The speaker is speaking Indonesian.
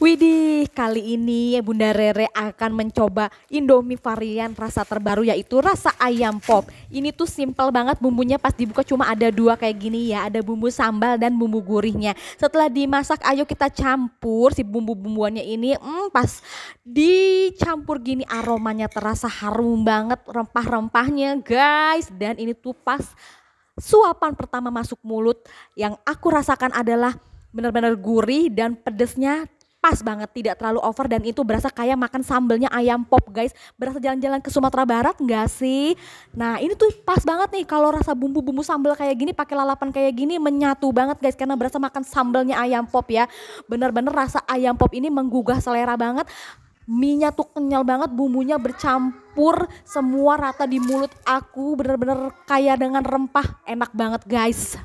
Widih, kali ini Bunda Rere akan mencoba Indomie varian rasa terbaru yaitu rasa ayam pop. Ini tuh simple banget, bumbunya pas dibuka cuma ada dua kayak gini ya, ada bumbu sambal dan bumbu gurihnya. Setelah dimasak, ayo kita campur si bumbu-bumbuannya ini. Pas dicampur gini aromanya terasa harum banget, rempah-rempahnya guys. Dan ini tuh pas suapan pertama masuk mulut yang aku rasakan adalah benar-benar gurih dan pedesnya pas banget, tidak terlalu over, dan itu berasa kayak makan sambelnya ayam pop guys. Berasa jalan-jalan ke Sumatera Barat nggak sih? Nah ini tuh pas banget nih kalau rasa bumbu-bumbu sambal kayak gini pakai lalapan kayak gini menyatu banget guys, karena berasa makan sambelnya ayam pop ya. Bener-bener rasa ayam pop ini menggugah selera banget. Mie-nya tuh kenyal banget, bumbunya bercampur semua rata di mulut aku, bener-bener kaya dengan rempah, enak banget guys.